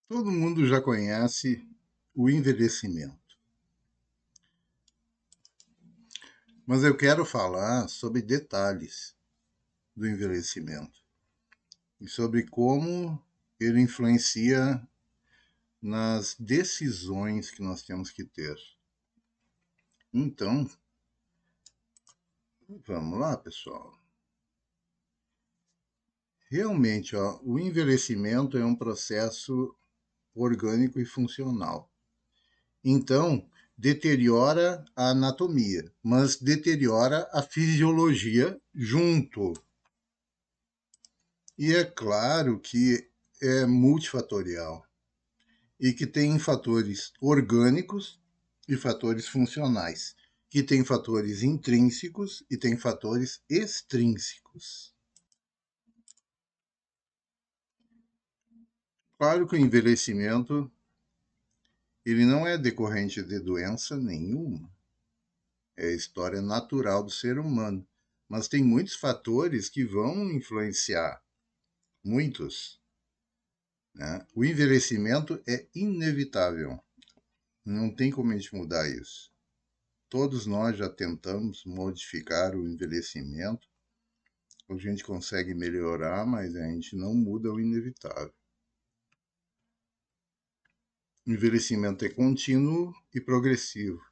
Todo mundo já conhece o envelhecimento, mas eu quero falar sobre detalhes do envelhecimento e sobre como ele influencia nas decisões que nós temos que ter. Então, vamos lá, pessoal. Realmente, o envelhecimento é um processo orgânico e funcional. Então, deteriora a anatomia, mas deteriora a fisiologia junto. E é claro que é multifatorial e que tem fatores orgânicos e fatores funcionais, que tem fatores intrínsecos e tem fatores extrínsecos. Claro que o envelhecimento ele não é decorrente de doença nenhuma, é a história natural do ser humano, mas tem muitos fatores que vão influenciar, muitos. Né? O envelhecimento é inevitável. Não tem como a gente mudar isso. Todos nós já tentamos modificar o envelhecimento. A gente consegue melhorar, mas a gente não muda o inevitável. O envelhecimento é contínuo e progressivo.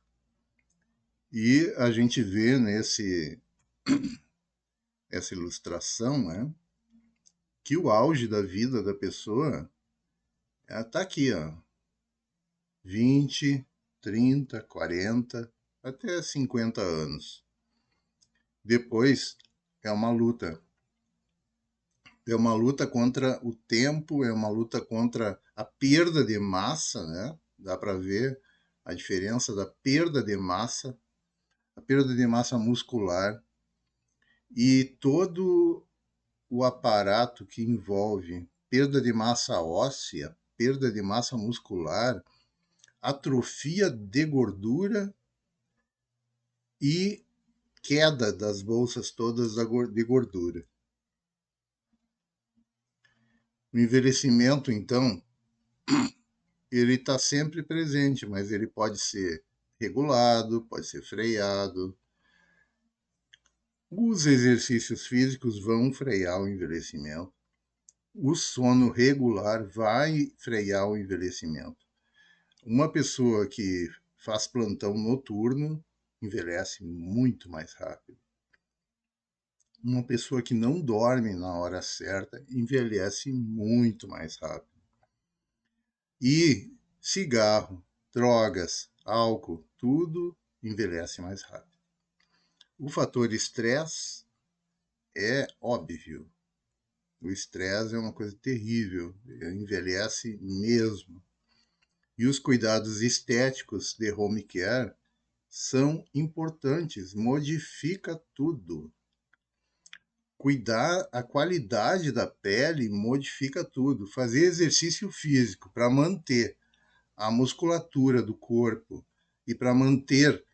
E a gente vê essa ilustração, né, que o auge da vida da pessoa está aqui, ó, 20, 30, 40, até 50 anos. Depois é uma luta. É uma luta contra o tempo, é uma luta contra a perda de massa, né? Dá para ver a diferença da perda de massa, a perda de massa muscular e todo o aparato que envolve perda de massa óssea, perda de massa muscular, atrofia de gordura e queda das bolsas todas de gordura. O envelhecimento, então, ele está sempre presente, mas ele pode ser regulado, pode ser freado. Os exercícios físicos vão frear o envelhecimento. O sono regular vai frear o envelhecimento. Uma pessoa que faz plantão noturno envelhece muito mais rápido. Uma pessoa que não dorme na hora certa envelhece muito mais rápido. E cigarro, drogas, álcool, tudo envelhece mais rápido. O fator estresse é óbvio. O estresse é uma coisa terrível, envelhece mesmo. E os cuidados estéticos de home care são importantes, modifica tudo. Cuidar a qualidade da pele modifica tudo. Fazer exercício físico para manter a musculatura do corpo e para manter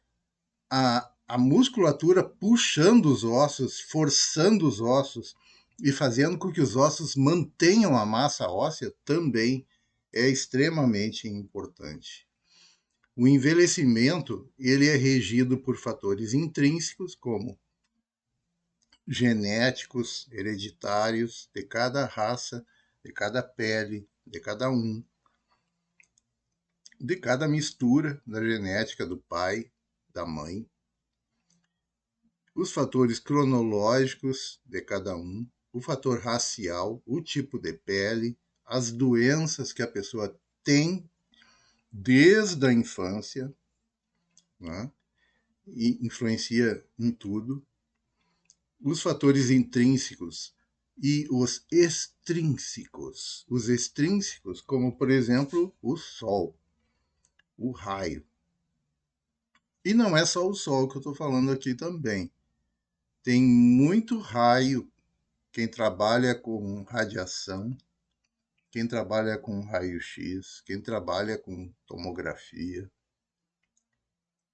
a musculatura puxando os ossos, forçando os ossos e fazendo com que os ossos mantenham a massa óssea também é extremamente importante. O envelhecimento ele é regido por fatores intrínsecos como genéticos, hereditários de cada raça, de cada pele, de cada um, de cada mistura da genética do pai, da mãe, os fatores cronológicos de cada um, o fator racial, o tipo de pele, as doenças que a pessoa tem desde a infância, né? E influencia em tudo, os fatores intrínsecos e os extrínsecos. Os extrínsecos, como por exemplo o sol, o raio. E não é só o sol que eu estou falando aqui também. Tem muito raio. Quem trabalha com radiação, quem trabalha com raio-x, quem trabalha com tomografia,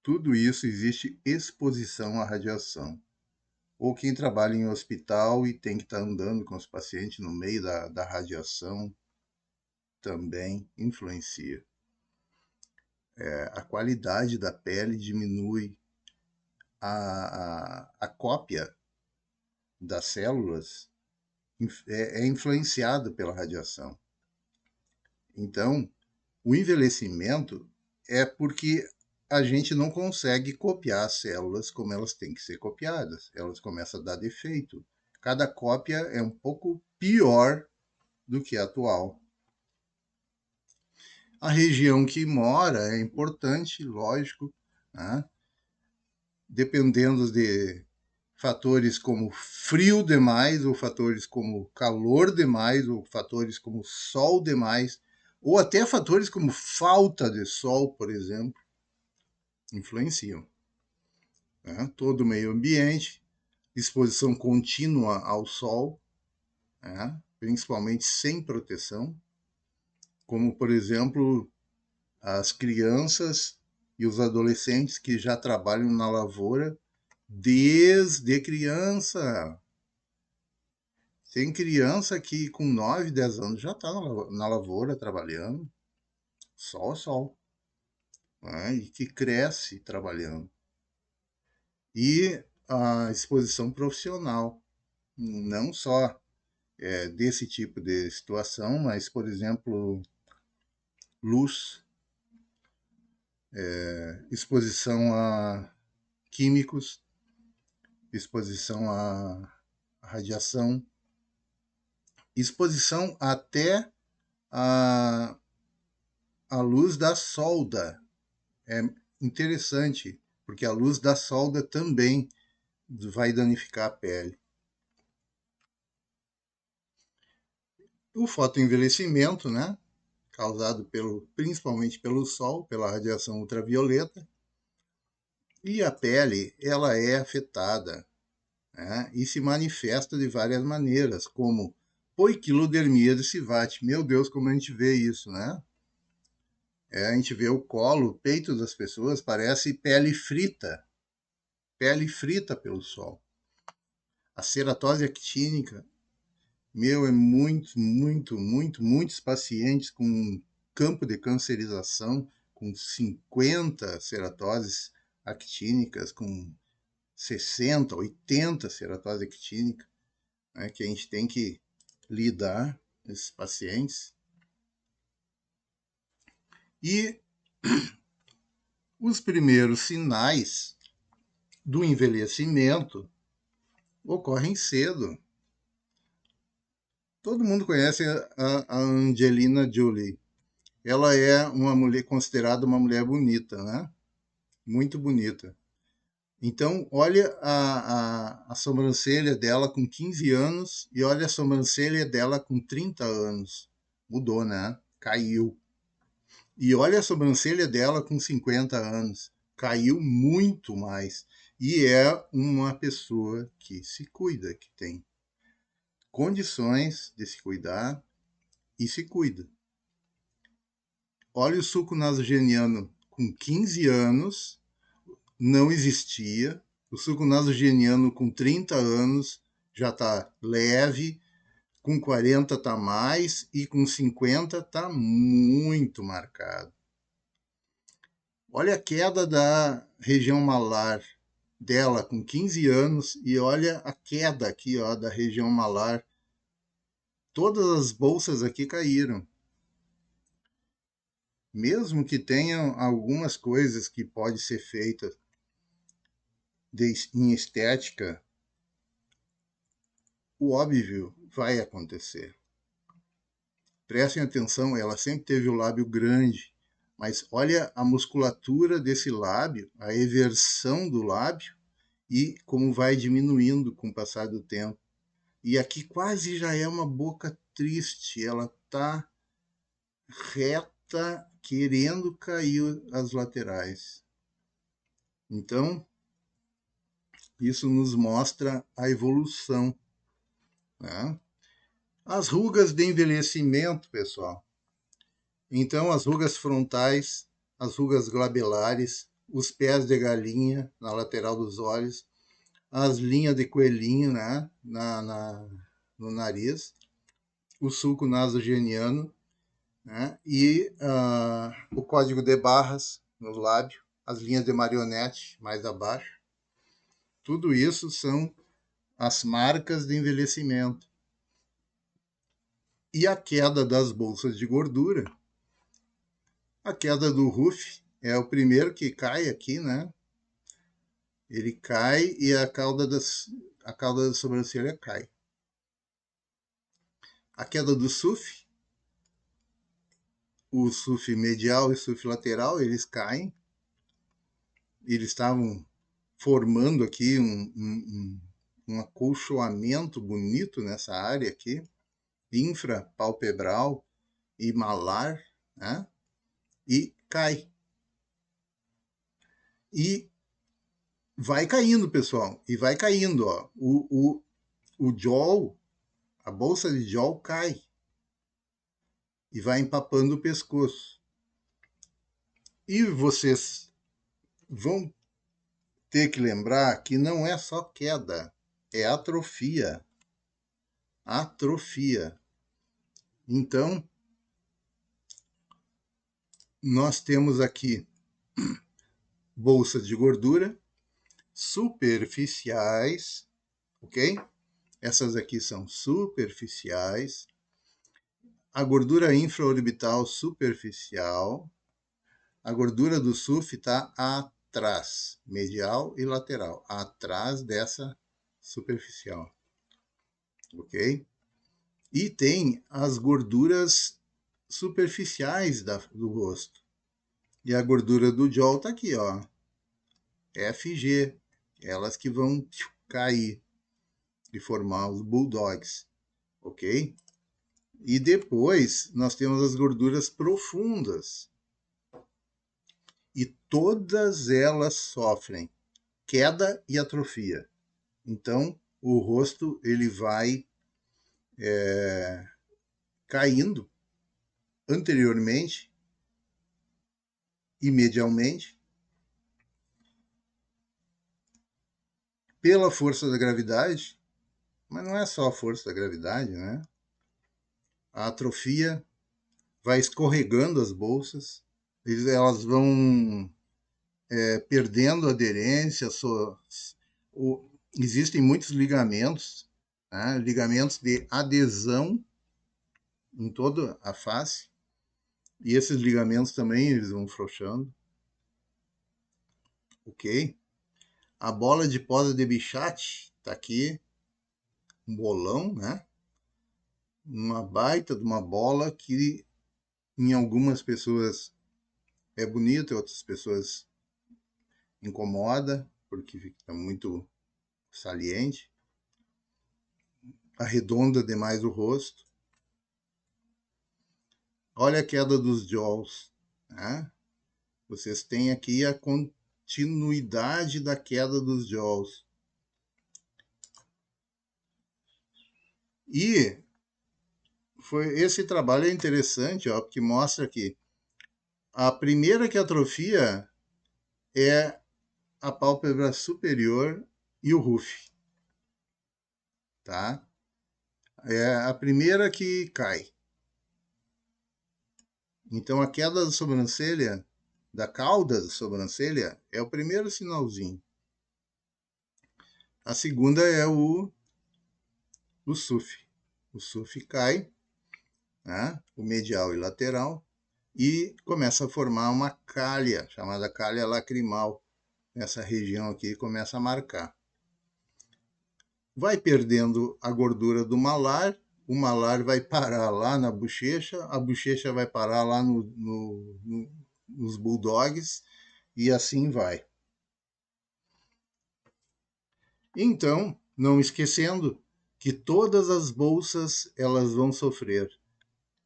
tudo isso existe exposição à radiação. Ou quem trabalha em hospital e tem que estar andando com os pacientes no meio da radiação. também influencia. A qualidade da pele diminui, a cópia das células é influenciado pela radiação. Então, o envelhecimento é porque a gente não consegue copiar as células como elas têm que ser copiadas. Elas começam a dar defeito. Cada cópia é um pouco pior do que a atual. A região que mora é importante, lógico, né? Dependendo de fatores como frio demais, ou fatores como calor demais, ou fatores como sol demais, ou até fatores como falta de sol, por exemplo, influenciam. Né? Todo o meio ambiente, exposição contínua ao sol, né? Principalmente sem proteção, como, por exemplo, as crianças e os adolescentes que já trabalham na lavoura desde criança. Tem criança que com 9, 10 anos já está na lavoura trabalhando, sol a sol, né? E que cresce trabalhando. E a exposição profissional, não só desse tipo de situação, mas, por exemplo, luz, exposição a químicos, exposição a radiação, exposição até a luz da solda. É interessante, porque a luz da solda também vai danificar a pele. O fotoenvelhecimento, né, causado principalmente pelo sol, pela radiação ultravioleta, e a pele ela é afetada, né, e se manifesta de várias maneiras, como poiquilodermia de Sivate. Meu Deus, como a gente vê isso, né? A gente vê o colo, o peito das pessoas, parece pele frita pelo sol. A ceratose actínica, é muitos pacientes com campo de cancerização, com 50 ceratoses actínicas, com 60, 80 ceratose actínica, né, que a gente tem que lidar com esses pacientes. E os primeiros sinais do envelhecimento ocorrem cedo. Todo mundo conhece a Angelina Jolie. Ela é uma mulher considerada uma mulher bonita, né? Muito bonita. Então, olha a sobrancelha dela com 15 anos e olha a sobrancelha dela com 30 anos. Mudou, né? Caiu. E olha a sobrancelha dela com 50 anos. Caiu muito mais. E é uma pessoa que se cuida, que tem condições de se cuidar e se cuida. Olha o suco nasogeniano com 15 anos, não existia. O suco nasogeniano com 30 anos já está leve, com 40 está mais e com 50 está muito marcado. Olha a queda da região malar dela com 15 anos e olha a queda aqui, ó, da região malar. Todas as bolsas aqui caíram. Mesmo que tenham algumas coisas que podem ser feitas em estética, o óbvio vai acontecer. Prestem atenção, ela sempre teve o lábio grande, mas olha a musculatura desse lábio, a eversão do lábio e como vai diminuindo com o passar do tempo. E aqui quase já é uma boca triste, ela está reta, querendo cair as laterais. Então, isso nos mostra a evolução, né? As rugas de envelhecimento, pessoal. Então, as rugas frontais, as rugas glabelares, os pés de galinha na lateral dos olhos, as linhas de coelhinho, né, no nariz, o sulco nasogeniano, né? E o código de barras no lábio, as linhas de marionete mais abaixo. Tudo isso são as marcas de envelhecimento. E a queda das bolsas de gordura, a queda do Ruff é o primeiro que cai aqui, né? Ele cai e a cauda da sobrancelha cai. A queda do SUF, o SUF medial e o SUF lateral, eles caem. Eles estavam formando aqui um acolchoamento bonito nessa área aqui, infrapalpebral e malar, né? E cai. E vai caindo, pessoal, e vai caindo, ó. O jaw, a bolsa de jaw cai e vai empapando o pescoço. E vocês vão ter que lembrar que não é só queda, é atrofia. Atrofia. Então, nós temos aqui bolsas de gordura superficiais, ok? Essas aqui são superficiais. A gordura infraorbital superficial. A gordura do SUF está atrás, medial e lateral, atrás dessa superficial, ok? E tem as gorduras superficiais do rosto. E a gordura do jaw está aqui, ó, FG, elas que vão cair e formar os bulldogs, ok? E depois nós temos as gorduras profundas. E todas elas sofrem queda e atrofia. Então, o rosto ele vai caindo anteriormente e medialmente pela força da gravidade, mas não é só a força da gravidade, né? A atrofia vai escorregando as bolsas, elas vão perdendo aderência, existem muitos ligamentos, né? Ligamentos de adesão em toda a face, e esses ligamentos também eles vão frouxando, ok? A bola de poda de Bichat está aqui, um bolão, né? Uma baita de uma bola que em algumas pessoas é bonita, em outras pessoas incomoda, porque fica muito saliente. Arredonda demais o rosto. Olha a queda dos jaws, né? Vocês têm aqui a continuidade da queda dos jaws. E esse trabalho é interessante, ó, porque mostra que a primeira que atrofia é a pálpebra superior e o ruff, tá? É a primeira que cai. Então a queda da sobrancelha, da cauda da sobrancelha, é o primeiro sinalzinho. A segunda é o SUF. O SUF cai, né? O medial e lateral, e começa a formar uma calha, chamada calha lacrimal. Essa região aqui começa a marcar. Vai perdendo a gordura do malar, o malar vai parar lá na bochecha, a bochecha vai parar lá nos bulldogs, e assim vai. Então, não esquecendo que todas as bolsas elas vão sofrer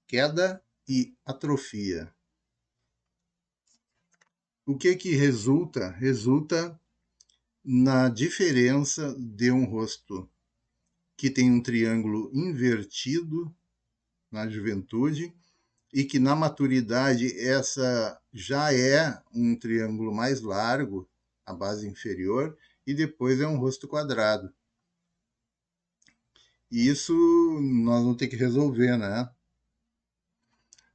queda e atrofia. O que resulta? Resulta na diferença de um rosto que tem um triângulo invertido na juventude e que na maturidade essa já é um triângulo mais largo, a base inferior, e depois é um rosto quadrado. E isso nós vamos ter que resolver, né?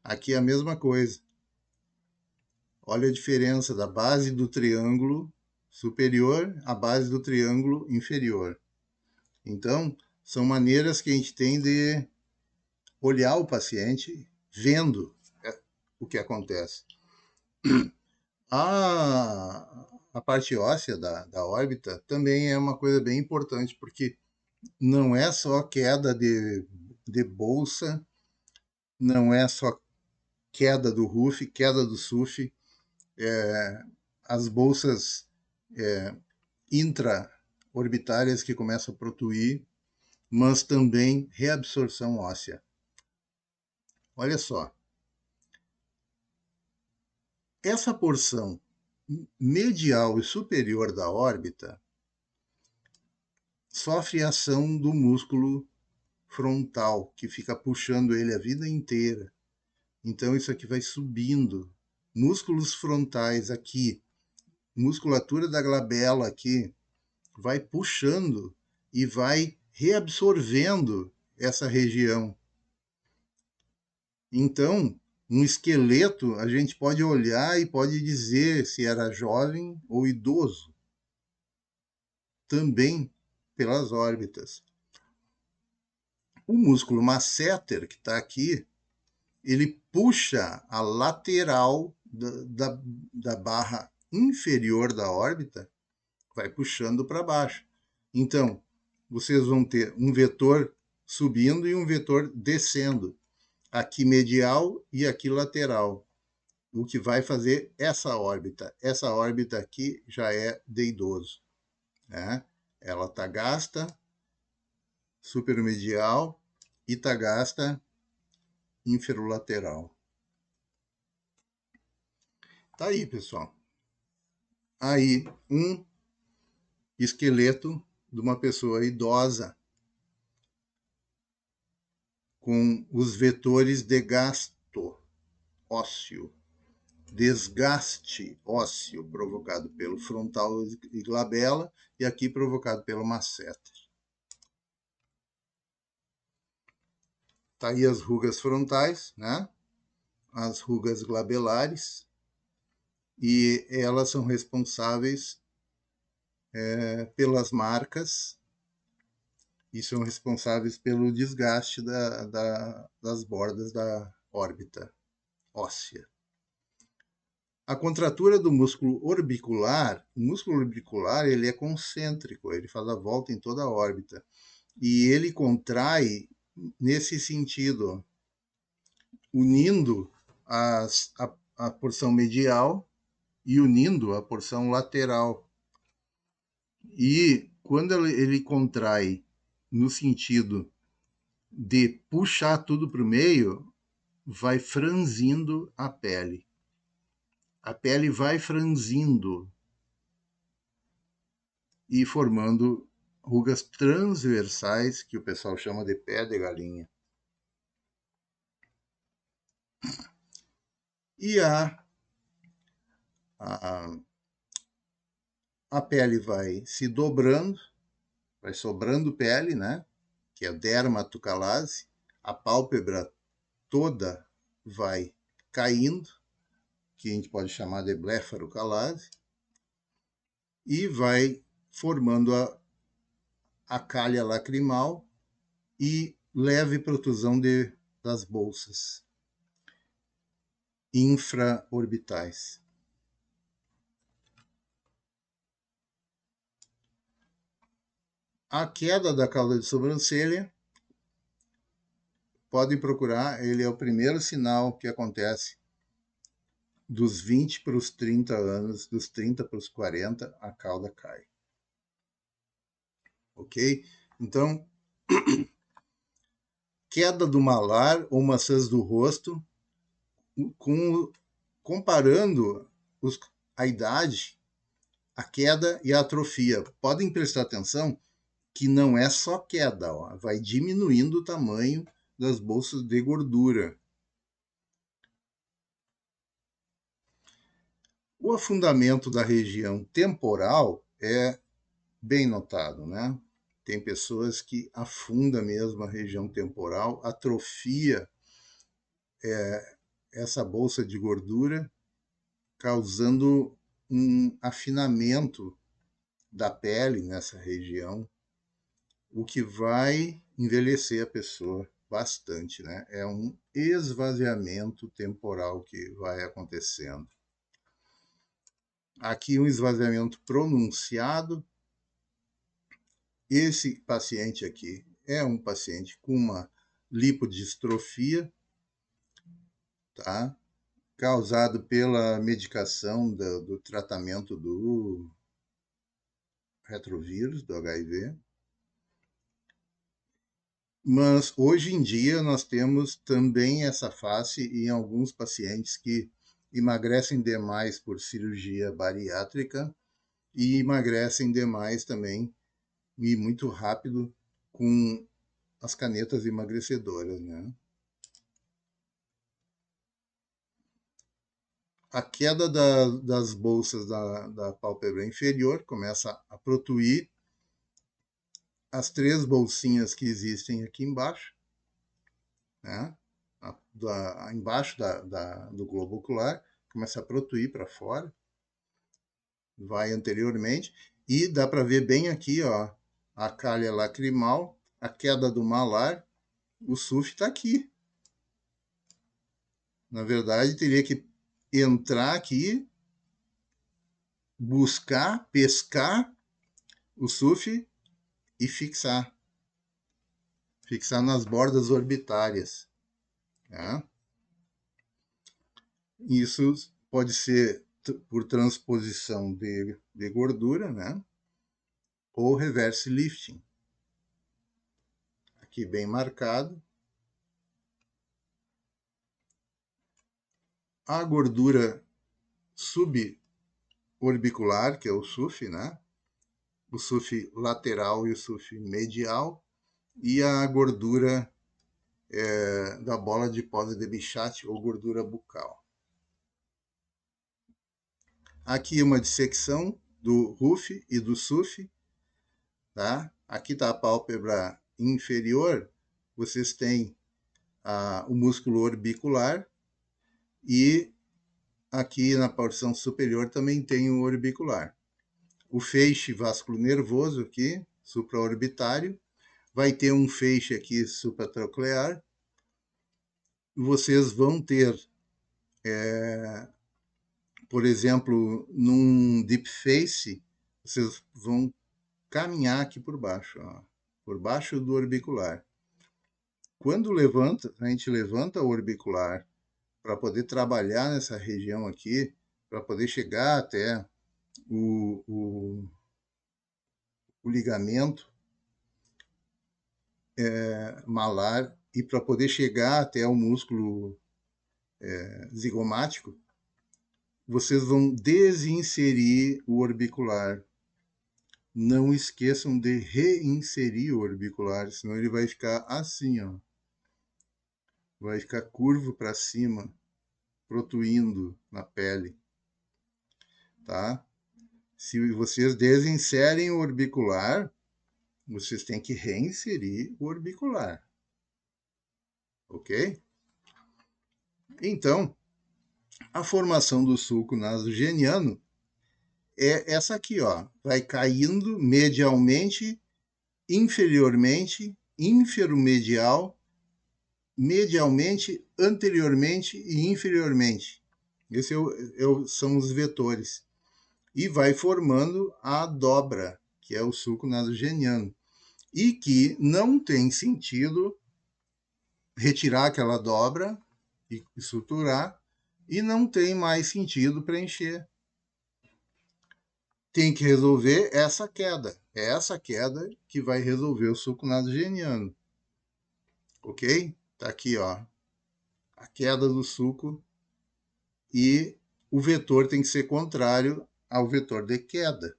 Aqui é a mesma coisa. Olha a diferença da base do triângulo superior à base do triângulo inferior. Então, são maneiras que a gente tem de olhar o paciente vendo o que acontece. A parte óssea da órbita também é uma coisa bem importante, porque não é só queda de bolsa, não é só queda do RUF, queda do SUF, as bolsas intraorbitárias que começam a protuir, mas também reabsorção óssea. Olha só, essa porção medial e superior da órbita sofre ação do músculo frontal, que fica puxando ele a vida inteira. Então isso aqui vai subindo. Músculos frontais aqui, musculatura da glabela aqui, vai puxando e vai reabsorvendo essa região. Então, um esqueleto a gente pode olhar e pode dizer se era jovem ou idoso, também pelas órbitas. O músculo masseter, que está aqui, ele puxa a lateral da barra inferior da órbita, vai puxando para baixo. Então, vocês vão ter um vetor subindo e um vetor descendo. Aqui medial e aqui lateral. O que vai fazer essa órbita. Essa órbita aqui já é de idoso. Né? Ela está gasta, supermedial, e está gasta, inferolateral. Tá aí, pessoal. Aí, um esqueleto de uma pessoa idosa com os vetores de gasto ósseo, desgaste ósseo provocado pelo frontal e glabela e aqui provocado pelo masseter. Tá aí as rugas frontais, né? As rugas glabelares, e elas são responsáveis pelas marcas e são responsáveis pelo desgaste das bordas da órbita óssea. A contratura do músculo orbicular, o músculo orbicular ele é concêntrico, ele faz a volta em toda a órbita. E ele contrai nesse sentido, unindo a porção medial e unindo a porção lateral. E quando ele contrai no sentido de puxar tudo para o meio, vai franzindo a pele. A pele vai franzindo e formando rugas transversais, que o pessoal chama de pé de galinha. E a pele vai se dobrando, vai sobrando pele, né? Que é a dermatogalase. A pálpebra toda vai caindo, que a gente pode chamar de blefarocalase, e vai formando a calha lacrimal e leve protusão das bolsas infraorbitais. A queda da cauda de sobrancelha, podem procurar, ele é o primeiro sinal que acontece dos 20 para os 30 anos, dos 30 para os 40, a cauda cai. Ok? Então, queda do malar ou maçãs do rosto, comparando a idade, a queda e a atrofia. Podem prestar atenção que não é só queda, ó, vai diminuindo o tamanho das bolsas de gordura. O afundamento da região temporal é bem notado, né? Tem pessoas que afundam mesmo a região temporal, atrofia essa bolsa de gordura, causando um afinamento da pele nessa região, o que vai envelhecer a pessoa bastante, né? É um esvaziamento temporal que vai acontecendo. Aqui um esvaziamento pronunciado. Esse paciente aqui é um paciente com uma lipodistrofia, tá? Causado pela medicação do tratamento do retrovírus, do HIV. Mas hoje em dia nós temos também essa face em alguns pacientes que emagrecem demais por cirurgia bariátrica e emagrecem demais também e muito rápido com as canetas emagrecedoras, né? A queda das bolsas da pálpebra inferior começa a protuir as 3 bolsinhas que existem aqui embaixo, né? Embaixo do globo ocular, começa a protuir para fora, vai anteriormente, e dá para ver bem aqui, ó, a calha lacrimal, a queda do malar, o SUF está aqui. Na verdade, teria que entrar aqui, buscar, pescar o SUF e fixar. Fixar nas bordas orbitárias. Tá? Isso pode ser por transposição de gordura, né? Ou reverse lifting. Aqui bem marcado. A gordura suborbicular, que é o SUF, né? O SUF lateral e o SUF medial. E a gordura da bola de pós de Bichat ou gordura bucal. Aqui uma dissecção do RUF e do SUF. Tá? Aqui está a pálpebra inferior. Vocês têm o músculo orbicular e aqui na porção superior também tem o orbicular. O feixe vasculo nervoso aqui, supraorbitário, vai ter um feixe aqui supratroclear. Vocês vão ter, por exemplo, num deep face, vocês vão caminhar aqui por baixo, ó, por baixo do orbicular. Quando a gente levanta o orbicular para poder trabalhar nessa região aqui, para poder chegar até o ligamento malar e para poder chegar até o músculo zigomático, vocês vão desinserir o orbicular. Não esqueçam de reinserir o orbicular, senão ele vai ficar assim, ó. Vai ficar curvo para cima, protuindo na pele, tá? Se vocês desinserem o orbicular, vocês têm que reinserir o orbicular, ok? Então, a formação do sulco nasogeniano é essa aqui, ó. Vai caindo medialmente, inferiormente, inferomedial, medialmente, anteriormente e inferiormente. Esses são os vetores. E vai formando a dobra, que é o sulco nasogeniano. E que não tem sentido retirar aquela dobra e suturar, e não tem mais sentido preencher. Tem que resolver essa queda. É essa queda que vai resolver o sulco nasogeniano. Ok? Tá aqui, ó. A queda do sulco e o vetor tem que ser contrário ao vetor de queda.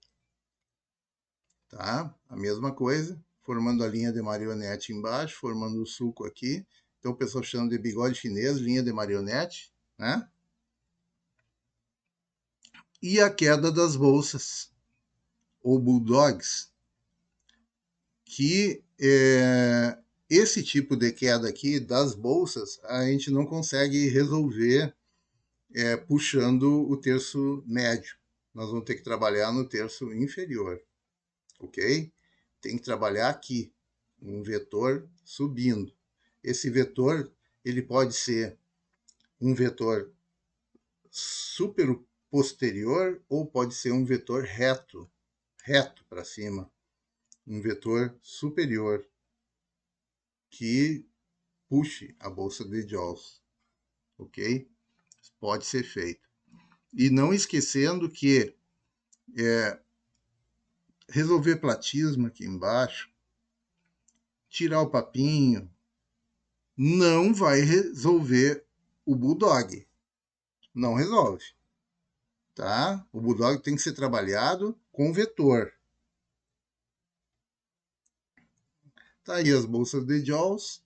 Tá? A mesma coisa, formando a linha de marionete embaixo, formando o sulco aqui. Então o pessoal chama de bigode chinês, linha de marionete, né? E a queda das bolsas, ou bulldogs, que esse tipo de queda aqui das bolsas, a gente não consegue resolver puxando o terço médio. Nós vamos ter que trabalhar no terço inferior, ok? Tem que trabalhar aqui, um vetor subindo. Esse vetor, ele pode ser um vetor super posterior ou pode ser um vetor reto para cima, um vetor superior que puxe a bolsa de Jones, ok? Pode ser feito. E não esquecendo que resolver platismo aqui embaixo, tirar o papinho, não vai resolver o Bulldog. Não resolve. Tá? O Bulldog tem que ser trabalhado com vetor. Tá aí as bolsas de Jaws,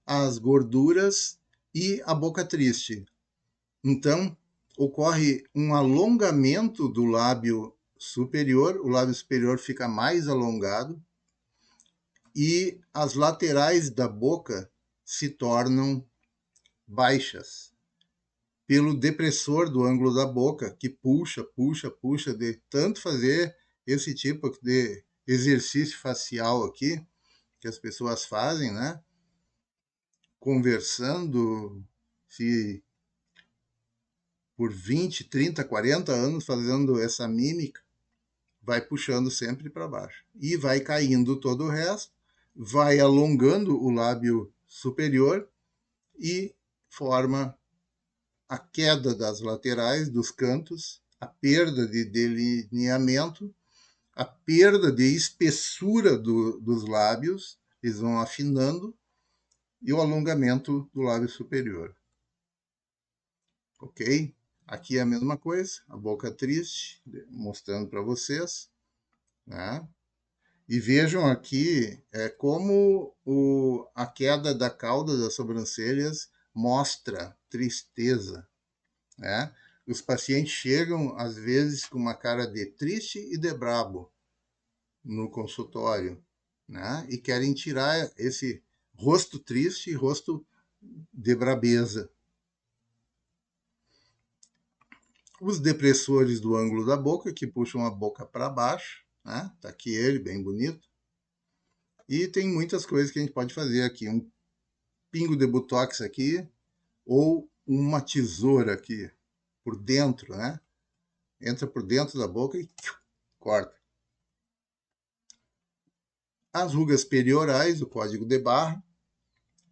as gorduras e a boca triste. Então, ocorre um alongamento do lábio superior, o lábio superior fica mais alongado e as laterais da boca se tornam baixas pelo depressor do ângulo da boca, que puxa, de tanto fazer esse tipo de exercício facial aqui, que as pessoas fazem, né? Conversando, se por 20, 30, 40 anos fazendo essa mímica, vai puxando sempre para baixo. E vai caindo todo o resto, vai alongando o lábio superior e forma a queda das laterais, dos cantos, a perda de delineamento, a perda de espessura dos lábios, eles vão afinando, e o alongamento do lábio superior. Ok? Aqui é a mesma coisa, a boca triste, mostrando para vocês, né? E vejam aqui como a queda da cauda das sobrancelhas mostra tristeza, né? Os pacientes chegam, às vezes, com uma cara de triste e de brabo no consultório, né? E querem tirar esse rosto triste e rosto de brabeza. Os depressores do ângulo da boca, que puxam a boca para baixo, né? Tá aqui ele, bem bonito. E tem muitas coisas que a gente pode fazer aqui. Um pingo de botox aqui, ou uma tesoura aqui, por dentro, né? Entra por dentro da boca e corta. As rugas periorais, o código de barra,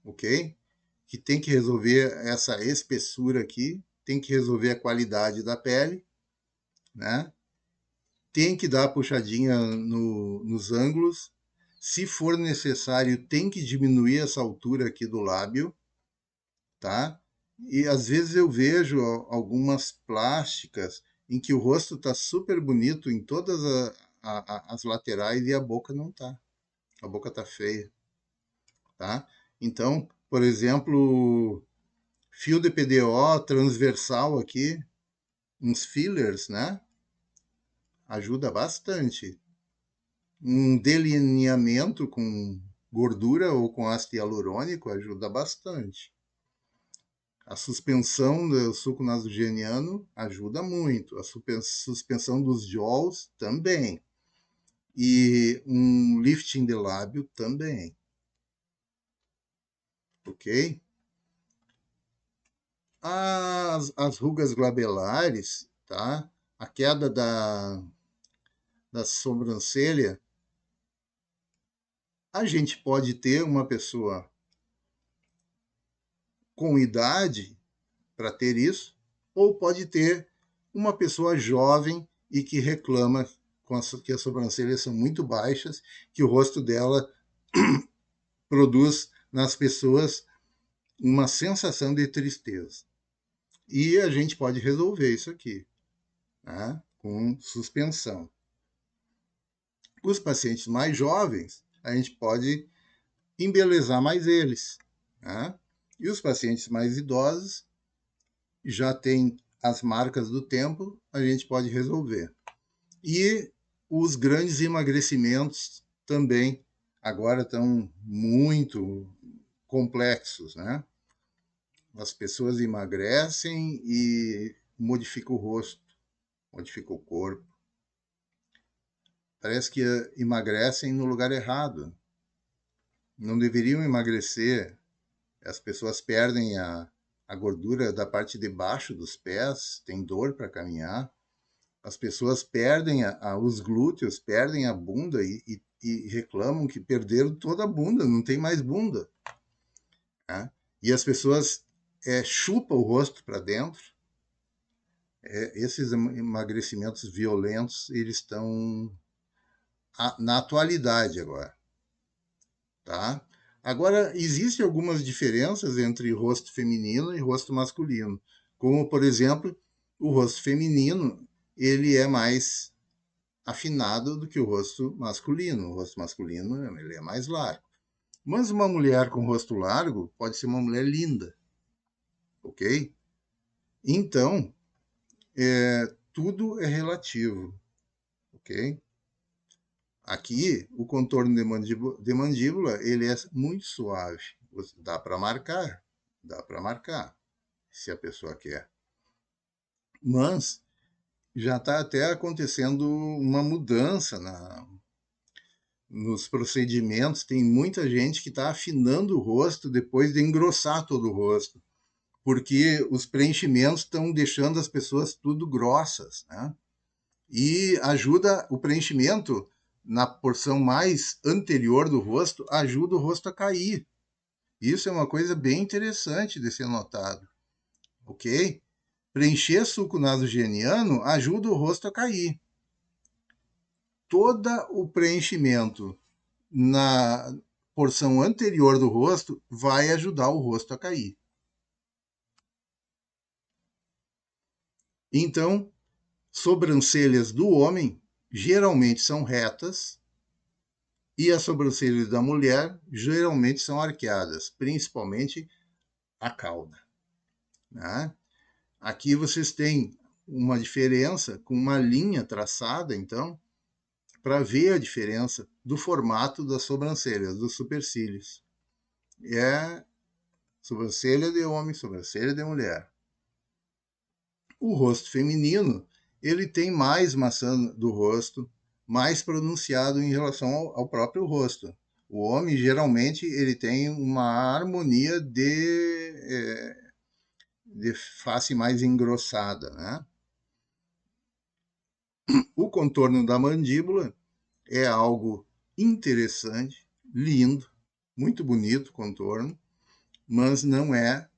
ok? Que tem que resolver essa espessura aqui, tem que resolver a qualidade da pele, né? Tem que dar a puxadinha nos ângulos. Se for necessário, tem que diminuir essa altura aqui do lábio, tá? E às vezes eu vejo algumas plásticas em que o rosto está super bonito em todas as laterais e a boca não tá. A boca tá feia, tá? Então, por exemplo, fio de PDO transversal aqui, uns fillers, né? Ajuda bastante. Um delineamento com gordura ou com ácido hialurônico ajuda bastante. A suspensão do suco nasogeniano ajuda muito. A suspensão dos jaws também. E um lifting de lábio também. Ok? As rugas glabelares, tá? A queda da sobrancelha, a gente pode ter uma pessoa com idade para ter isso, ou pode ter uma pessoa jovem e que reclama que as sobrancelhas são muito baixas, que o rosto dela produz nas pessoas uma sensação de tristeza. E a gente pode resolver isso aqui, né, com suspensão. Os pacientes mais jovens, a gente pode embelezar mais eles, né? E os pacientes mais idosos já têm as marcas do tempo, a gente pode resolver. E os grandes emagrecimentos também agora estão muito complexos, né? As pessoas emagrecem e modificam o rosto, modificam o corpo. Parece que emagrecem no lugar errado. Não deveriam emagrecer. As pessoas perdem a gordura da parte de baixo dos pés, tem dor para caminhar. As pessoas perdem os glúteos, perdem a bunda e reclamam que perderam toda a bunda, não tem mais bunda. Né? E as pessoas chupam o rosto para dentro. Esses emagrecimentos violentos, eles estão na atualidade agora. Tá? Agora, existem algumas diferenças entre rosto feminino e rosto masculino. Como, por exemplo, o rosto feminino, ele é mais afinado do que o rosto masculino. O rosto masculino, ele é mais largo. Mas uma mulher com rosto largo pode ser uma mulher linda, ok? Então, tudo é relativo, ok? Aqui, o contorno de mandíbula, ele é muito suave. Dá para marcar, se a pessoa quer. Mas já está até acontecendo uma mudança nos procedimentos. Tem muita gente que está afinando o rosto depois de engrossar todo o rosto, porque os preenchimentos estão deixando as pessoas tudo grossas, né? E ajuda o preenchimento na porção mais anterior do rosto, ajuda o rosto a cair. Isso é uma coisa bem interessante de ser notado, ok? Preencher suco nasogeniano ajuda o rosto a cair. Todo o preenchimento na porção anterior do rosto vai ajudar o rosto a cair. Então, sobrancelhas do homem geralmente são retas e as sobrancelhas da mulher geralmente são arqueadas, principalmente a cauda. Né? Aqui vocês têm uma diferença com uma linha traçada, então, para ver a diferença do formato das sobrancelhas, dos supercílios. É sobrancelha de homem, sobrancelha de mulher. O rosto feminino, ele tem mais maçã do rosto, mais pronunciado em relação ao próprio rosto. O homem, geralmente, ele tem uma harmonia de face mais engrossada, né? O contorno da mandíbula é algo interessante, lindo, muito bonito o contorno, mas não é,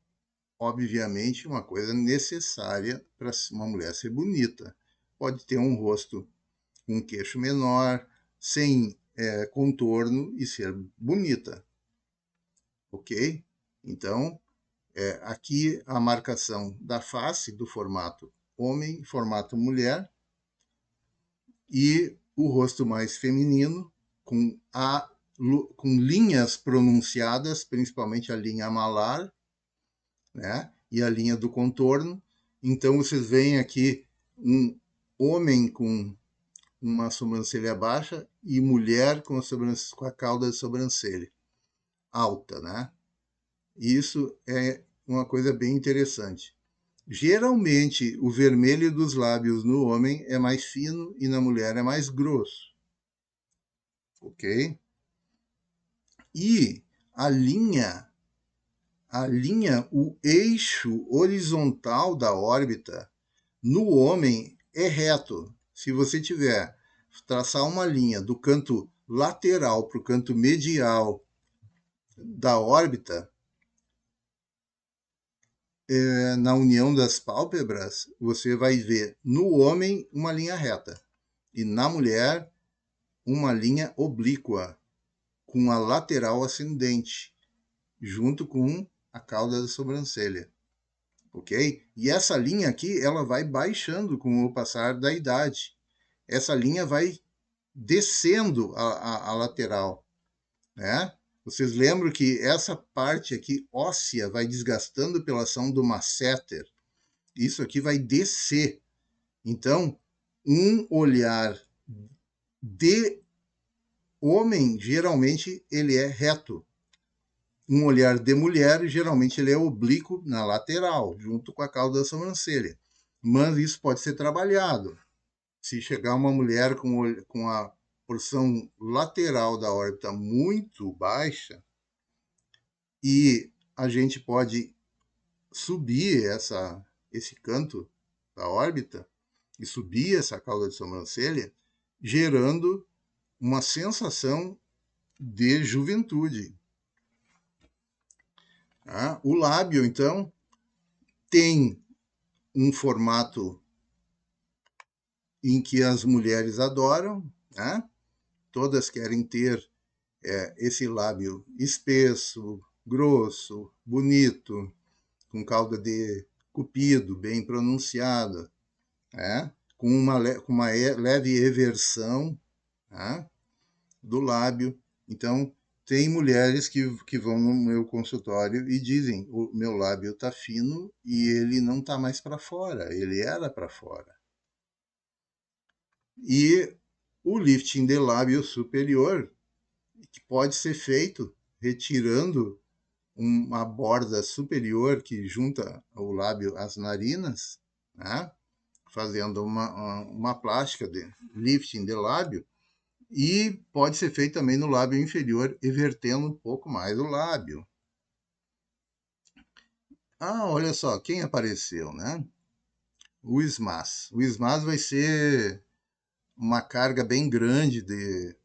obviamente, uma coisa necessária para uma mulher ser bonita. Pode ter um rosto com um queixo menor, sem contorno e ser bonita, ok? Então, aqui a marcação da face do formato homem, formato mulher, e o rosto mais feminino, com linhas pronunciadas, principalmente a linha malar, né? E a linha do contorno. Então, vocês veem aqui um homem com uma sobrancelha baixa e mulher com a cauda de sobrancelha alta, né? Isso é uma coisa bem interessante. Geralmente, o vermelho dos lábios no homem é mais fino e na mulher é mais grosso, ok? E o eixo horizontal da órbita no homem é reto. Se você tiver traçar uma linha do canto lateral para o canto medial da órbita, na união das pálpebras, você vai ver no homem uma linha reta e na mulher uma linha oblíqua, com a lateral ascendente, junto com a cauda da sobrancelha. Ok? E essa linha aqui, ela vai baixando com o passar da idade. Essa linha vai descendo a lateral, né? Vocês lembram que essa parte aqui óssea vai desgastando pela ação do masseter. Isso aqui vai descer. Então, um olhar de Homem, geralmente, ele é reto. Um olhar de mulher, geralmente, ele é oblíquo na lateral, junto com a cauda da sobrancelha. Mas isso pode ser trabalhado. Se chegar uma mulher com a porção lateral da órbita muito baixa, e a gente pode subir esse canto da órbita e subir essa cauda de sobrancelha, gerando uma sensação de juventude. Tá? O lábio, então, tem um formato em que as mulheres adoram, né? Todas querem ter esse lábio espesso, grosso, bonito, com cauda de cupido, bem pronunciada, né? Com uma leve eversão, né? Do lábio. Então, tem mulheres que vão no meu consultório e dizem: o meu lábio está fino e ele não está mais para fora, ele era para fora. E o lifting de lábio superior, que pode ser feito retirando uma borda superior que junta o lábio às narinas, né? Fazendo uma plástica de lifting de lábio, e pode ser feito também no lábio inferior, evertendo um pouco mais o lábio. Ah, olha só, quem apareceu, né? O SMAS. O SMAS vai ser uma carga bem grande de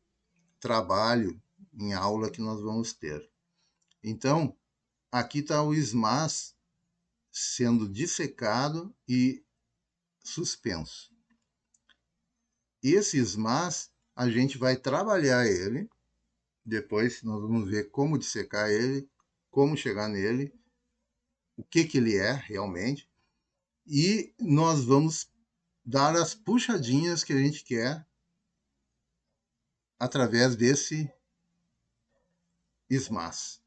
trabalho em aula que nós vamos ter. Então, aqui está o SMAS sendo dissecado e suspenso. Esse SMAS, a gente vai trabalhar ele, depois nós vamos ver como dissecar ele, como chegar nele, o que ele é realmente, e nós vamos dar as puxadinhas que a gente quer através desse SMAS.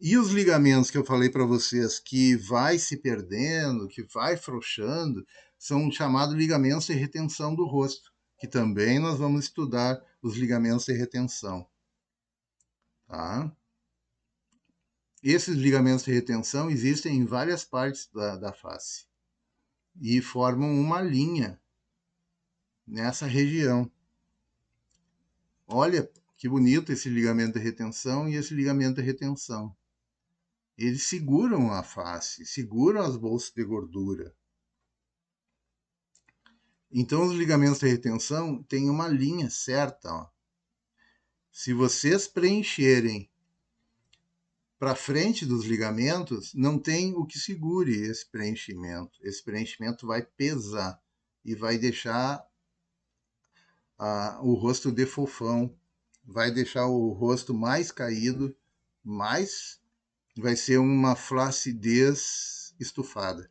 E os ligamentos que eu falei para vocês que vai se perdendo, que vai frouxando, são chamados ligamentos de retenção do rosto, que também nós vamos estudar os ligamentos de retenção. Tá? Esses ligamentos de retenção existem em várias partes da face e formam uma linha nessa região. Olha que bonito esse ligamento de retenção e esse ligamento de retenção. Eles seguram a face, seguram as bolsas de gordura. Então, os ligamentos de retenção têm uma linha certa. Ó. Se vocês preencherem para frente dos ligamentos, não tem o que segure esse preenchimento. Esse preenchimento vai pesar e vai deixar o rosto de fofão, vai deixar o rosto mais caído, mais vai ser uma flacidez estufada,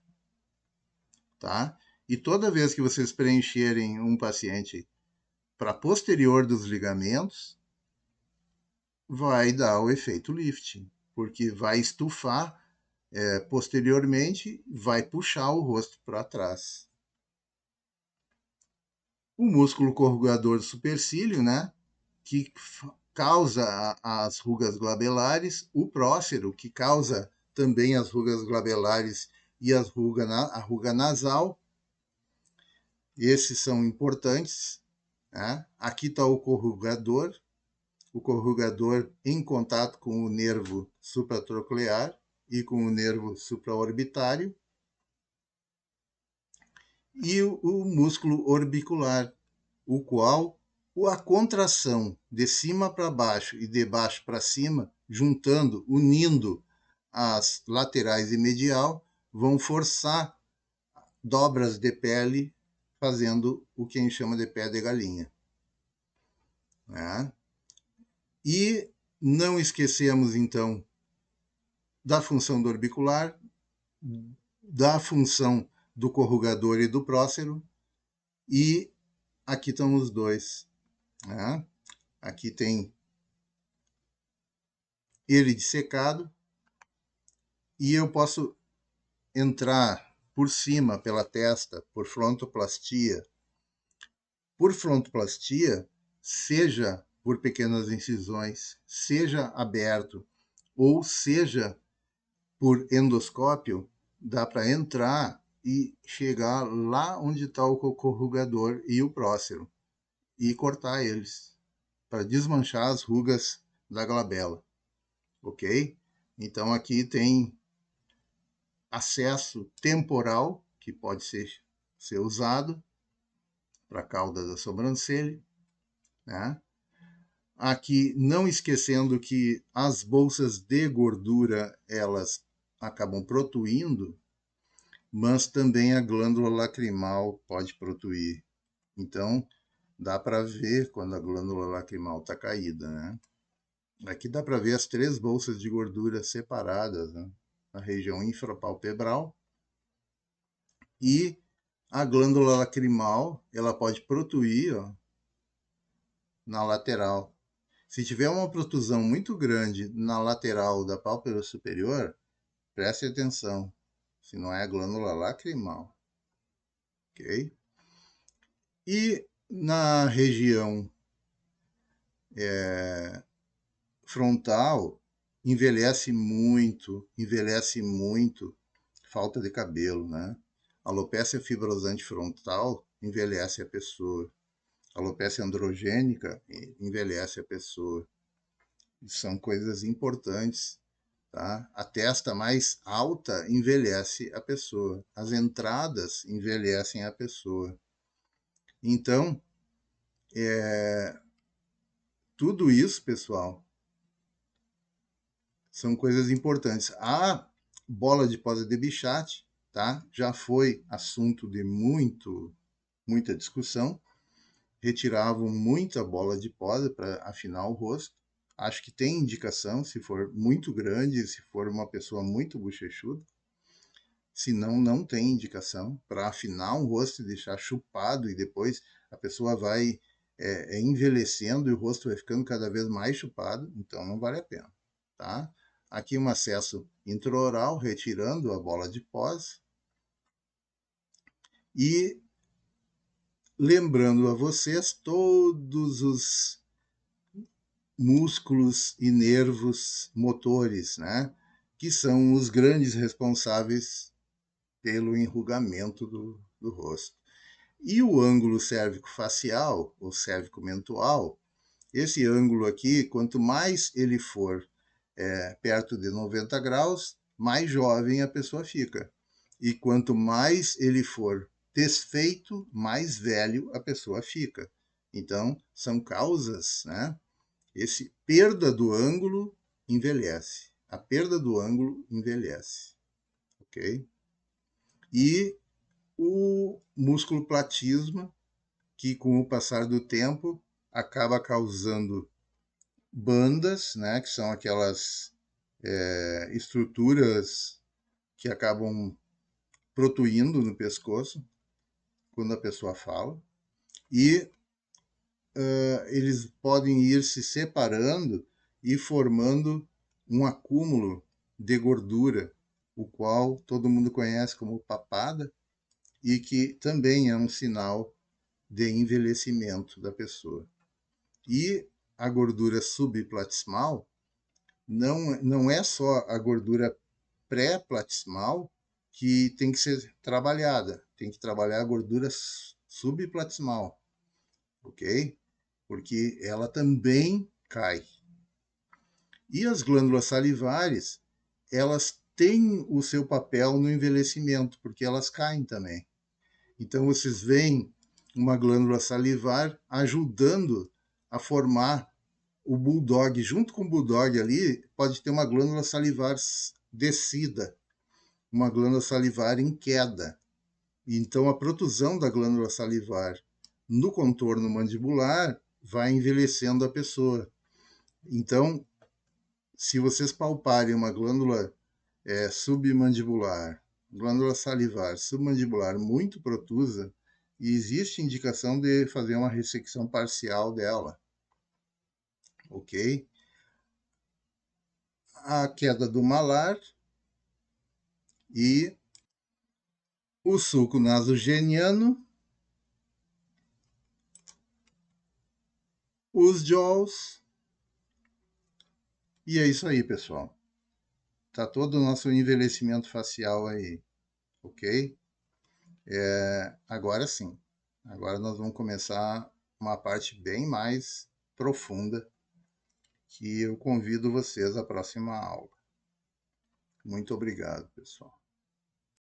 tá? E toda vez que vocês preencherem um paciente para posterior dos ligamentos, vai dar o efeito lifting, porque vai estufar posteriormente, vai puxar o rosto para trás. O músculo corrugador do supercílio, né, que causa as rugas glabelares, o prócero, que causa também as rugas glabelares e a ruga nasal. Esses são importantes. Né? Aqui está o corrugador em contato com o nervo supratroclear e com o nervo supraorbitário. E o músculo orbicular, o qual a contração de cima para baixo e de baixo para cima, juntando, unindo as laterais e medial, vão forçar dobras de pele, fazendo o que a gente chama de pé de galinha. Né? E não esquecemos, então, da função do orbicular, da função do corrugador e do prócero, e aqui estão os dois. Né? Aqui tem ele dissecado, e eu posso entrar por cima, pela testa, por frontoplastia. Por frontoplastia, seja por pequenas incisões, seja aberto ou seja por endoscópio, dá para entrar e chegar lá onde está o corrugador e o prócero e cortar eles para desmanchar as rugas da glabela, ok? Então aqui tem acesso temporal que pode ser usado para a cauda da sobrancelha, né? Aqui, não esquecendo que as bolsas de gordura, elas acabam protuindo, mas também a glândula lacrimal pode protuir. Então, dá para ver quando a glândula lacrimal está caída, né? Aqui dá para ver as 3 bolsas de gordura separadas, né? Na região infrapalpebral. E a glândula lacrimal, ela pode protuir, ó, na lateral. Se tiver uma protusão muito grande na lateral da pálpebra superior, preste atenção, se não é a glândula lacrimal, ok? E na região frontal, envelhece muito falta de cabelo, né? Alopecia fibrosante frontal envelhece a pessoa. Alopecia androgênica envelhece a pessoa. São coisas importantes, tá? A testa mais alta envelhece a pessoa. As entradas envelhecem a pessoa. Então, tudo isso, pessoal, são coisas importantes. A bola de posa de Bichat, tá? Já foi assunto de muita discussão. Retiravam muita bola de posa para afinar o rosto. Acho que tem indicação, se for muito grande, se for uma pessoa muito bochechuda. Se não, não tem indicação para afinar um rosto e deixar chupado e depois a pessoa vai envelhecendo e o rosto vai ficando cada vez mais chupado, então não vale a pena, tá? Aqui um acesso intraoral, retirando a bola de pós e lembrando a vocês todos os músculos e nervos motores, né? Que são os grandes responsáveis pelo enrugamento do rosto. E o ângulo cérvico-facial, ou cérvico-mentual, esse ângulo aqui, quanto mais ele for perto de 90 graus, mais jovem a pessoa fica. E quanto mais ele for desfeito, mais velho a pessoa fica. Então, são causas, né? Esse perda do ângulo envelhece. A perda do ângulo envelhece, ok? E o músculo platisma, que com o passar do tempo acaba causando bandas, né, que são aquelas estruturas que acabam protuindo no pescoço quando a pessoa fala, e eles podem ir se separando e formando um acúmulo de gordura, o qual todo mundo conhece como papada, e que também é um sinal de envelhecimento da pessoa. E a gordura subplatismal não é só a gordura pré-platismal que tem que ser trabalhada, tem que trabalhar a gordura subplatismal, ok? Porque ela também cai. E as glândulas salivares, elas têm o seu papel no envelhecimento, porque elas caem também. Então, vocês veem uma glândula salivar ajudando a formar o bulldog. Junto com o bulldog ali, pode ter uma glândula salivar descida, uma glândula salivar em queda. Então, a protusão da glândula salivar no contorno mandibular vai envelhecendo a pessoa. Então, se vocês palparem uma glândula submandibular, glândula salivar submandibular muito protusa, existe indicação de fazer uma ressecção parcial dela, ok? A queda do malar e o sulco nasogeniano os jaws. E é isso aí, pessoal. Tá todo o nosso envelhecimento facial aí, ok? Agora sim. Agora nós vamos começar uma parte bem mais profunda que eu convido vocês à próxima aula. Muito obrigado, pessoal.